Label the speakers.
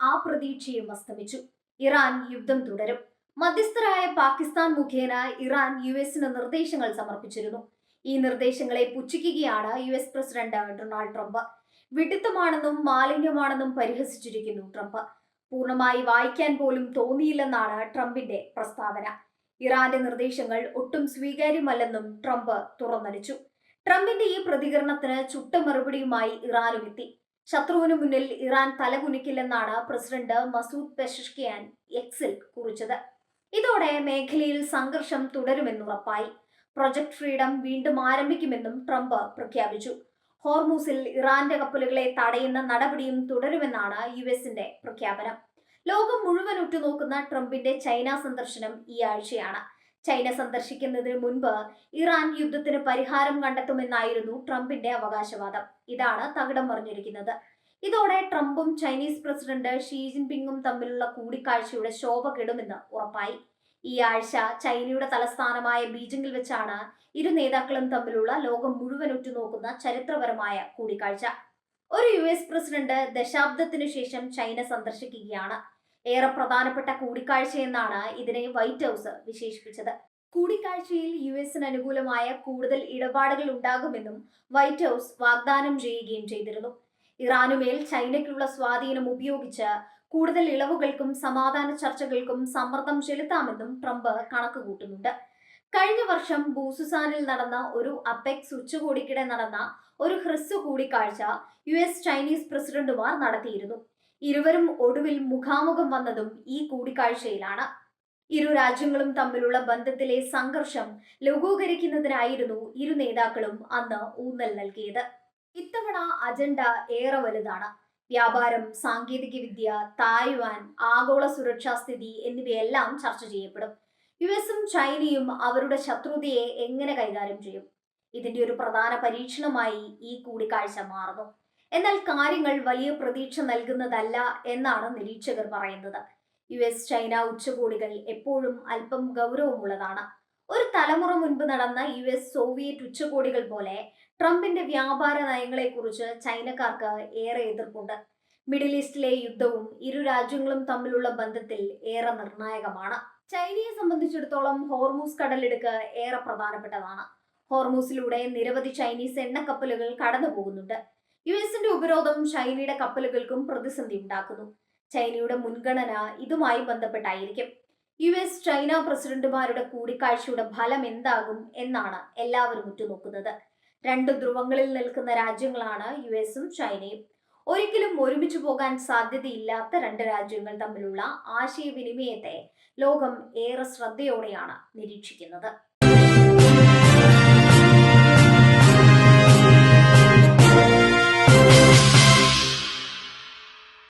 Speaker 1: ആ പ്രതീക്ഷയും അസ്തമിച്ചു. ഇറാൻ യുദ്ധം തുടരും. മധ്യസ്ഥരായ പാകിസ്ഥാൻ മുഖേന ഇറാൻ യുഎസിന് നിർദ്ദേശങ്ങൾ സമർപ്പിച്ചിരുന്നു. ഈ നിർദ്ദേശങ്ങളെ പുച്ഛിക്കുകയാണ് യുഎസ് പ്രസിഡന്റ് ഡൊണാൾഡ് ട്രംപ്. വിഡിത്തമാണെന്നും മാലിന്യമാണെന്നും പരിഹസിച്ചിരിക്കുന്നു ട്രംപ്. പൂർണ്ണമായി വായിക്കാൻ പോലും തോന്നിയില്ലെന്നാണ് ട്രംപിന്റെ പ്രസ്താവന. ഇറാന്റെ നിർദ്ദേശങ്ങൾ ഒട്ടും സ്വീകാര്യമല്ലെന്നും ട്രംപ് തുറന്നടിച്ചു. ട്രംപിന്റെ ഈ പ്രതികരണത്തിന് ചുട്ട മറുപടിയുമായി ഇറാനും എത്തി. ശത്രുവിന് മുന്നിൽ ഇറാൻ തലകുനിക്കില്ലെന്നാണ് പ്രസിഡന്റ് മസൂദ് പെഷഷ്കിയാൻ എക്സിൽ കുറിച്ചത്. ഇതോടെ മേഖലയിൽ സംഘർഷം തുടരുമെന്നുറപ്പായി. പ്രൊജക്ട് ഫ്രീഡം വീണ്ടും ആരംഭിക്കുമെന്നും ട്രംപ് പ്രഖ്യാപിച്ചു. ഹോർമൂസിൽ ഇറാന്റെ കപ്പലുകളെ തടയുന്ന നടപടിയും തുടരുമെന്നാണ് യുഎസിന്റെ പ്രഖ്യാപനം. ലോകം മുഴുവൻ ഉറ്റുനോക്കുന്ന ട്രംപിന്റെ ചൈന സന്ദർശനം ഈ ആഴ്ചയാണ്. ചൈന സന്ദർശിക്കുന്നതിന് മുൻപ് ഇറാൻ യുദ്ധത്തിന് പരിഹാരം കണ്ടെത്തുമെന്നായിരുന്നു ട്രംപിന്റെ അവകാശവാദം. ഇതാണ് തകിടം മറിഞ്ഞിരിക്കുന്നത്. ഇതോടെ ട്രംപും ചൈനീസ് പ്രസിഡന്റ് ഷീ ജിൻപിങ്ങും തമ്മിലുള്ള കൂടിക്കാഴ്ചയുടെ ശോഭ കെടുമെന്ന് ഉറപ്പായി. ഈ ആഴ്ച ചൈനയുടെ തലസ്ഥാനമായ ബീജിംഗിൽ വെച്ചാണ് ഇരു നേതാക്കളും തമ്മിലുള്ള ലോകം മുഴുവൻ ഉറ്റുനോക്കുന്ന ചരിത്രപരമായ കൂടിക്കാഴ്ച. ഒരു യുഎസ് പ്രസിഡന്റ് ദശാബ്ദത്തിനു ശേഷം ചൈന സന്ദർശിക്കുകയാണ്. ഏറെ പ്രധാനപ്പെട്ട കൂടിക്കാഴ്ചയെന്നാണ് ഇതിനെ വൈറ്റ് ഹൗസ് വിശേഷിപ്പിച്ചത്. കൂടിക്കാഴ്ചയിൽ യുഎസിന് അനുകൂലമായ കൂടുതൽ ഇടപാടുകൾ ഉണ്ടാകുമെന്നും വൈറ്റ് ഹൗസ് വാഗ്ദാനം ചെയ്യുകയും ചെയ്തിരുന്നു. ഇറാനുമേൽ ചൈനയ്ക്കുള്ള സ്വാധീനം ഉപയോഗിച്ച് കൂടുതൽ ഇളവുകൾക്കും സമാധാന ചർച്ചകൾക്കും സമ്മർദ്ദം ചെലുത്താമെന്നും ട്രംപ് കണക്കുകൂട്ടുന്നുണ്ട്. കഴിഞ്ഞ വർഷം ബൂസുസാനിൽ നടന്ന ഒരു അപെക്സ് ഉച്ചകോടിക്കിടെ നടന്ന ഒരു ഹ്രസ്വ കൂടിക്കാഴ്ച യുഎസ് ചൈനീസ് പ്രസിഡന്റുമാർ നടത്തിയിരുന്നു. ഇരുവരും ഒടുവിൽ മുഖാമുഖം വന്നതും ഈ കൂടിക്കാഴ്ചയിലാണ്. ഇരു രാജ്യങ്ങളും തമ്മിലുള്ള ബന്ധത്തിലെ സംഘർഷം ലഘൂകരിക്കുന്നതിനായിരുന്നു ഇരു നേതാക്കളും അന്ന് ഊന്നൽ നൽകിയത്. ഇത്തവണ അജണ്ട ഏറെ വലുതാണ്. വ്യാപാരം, സാങ്കേതികവിദ്യ, തായ്വാൻ, ആഗോള സുരക്ഷാ സ്ഥിതി എന്നിവയെല്ലാം ചർച്ച ചെയ്യപ്പെടും. യുഎസും ചൈനയും അവരുടെ ശത്രുതയെ എങ്ങനെ കൈകാര്യം ചെയ്യും? ഇതിന്റെ ഒരു പ്രധാന പരീക്ഷണമായി ഈ കൂടിക്കാഴ്ച മാറുന്നു. എന്നാൽ കാര്യങ്ങൾ വലിയ പ്രതീക്ഷ നൽകുന്നതല്ല എന്നാണ് നിരീക്ഷകർ പറയുന്നത്. യുഎസ് ചൈന ഉച്ചകോടികൾ എപ്പോഴും അല്പം ഗൗരവമുള്ളതാണ്. ഒരു തലമുറ മുൻപ് നടന്ന യുഎസ് സോവിയറ്റ് ഉച്ചകോടികൾ പോലെ ട്രംപിന്റെ വ്യാപാര നയങ്ങളെക്കുറിച്ച് ചൈനക്കാർക്ക് ഏറെ എതിർപ്പുണ്ട്. മിഡിൽ ഈസ്റ്റിലെ യുദ്ധവും ഇരു രാജ്യങ്ങളും തമ്മിലുള്ള ബന്ധത്തിൽ ഏറെ നിർണായകമാണ്. ചൈനയെ സംബന്ധിച്ചിടത്തോളം ഹോർമൂസ് കടലിടുക്ക് ഏറെ പ്രധാനപ്പെട്ടതാണ്. ഹോർമൂസിലൂടെ നിരവധി ചൈനീസ് എണ്ണക്കപ്പലുകൾ കടന്നു പോകുന്നുണ്ട്. യുഎസിന്റെ ഉപരോധം ചൈനയുടെ കപ്പലുകൾക്കും പ്രതിസന്ധി ഉണ്ടാക്കുന്നു. ചൈനയുടെ മുൻഗണന ഇതുമായി ബന്ധപ്പെട്ടായിരിക്കും. യുഎസ് ചൈന പ്രസിഡന്റുമാരുടെ കൂടിക്കാഴ്ചയുടെ ഫലം എന്താകും എന്നാണ് എല്ലാവരും ഉറ്റുനോക്കുന്നത്. രണ്ട് ധ്രുവങ്ങളിൽ നിൽക്കുന്ന രാജ്യങ്ങളാണ് യുഎസും ചൈനയും. ഒരിക്കലും ഒരുമിച്ച് പോകാൻ സാധ്യതയില്ലാത്ത രണ്ട് രാജ്യങ്ങൾ തമ്മിലുള്ള ആശയവിനിമയത്തെ ലോകം ഏറെ ശ്രദ്ധയോടെയാണ് നിരീക്ഷിക്കുന്നത്.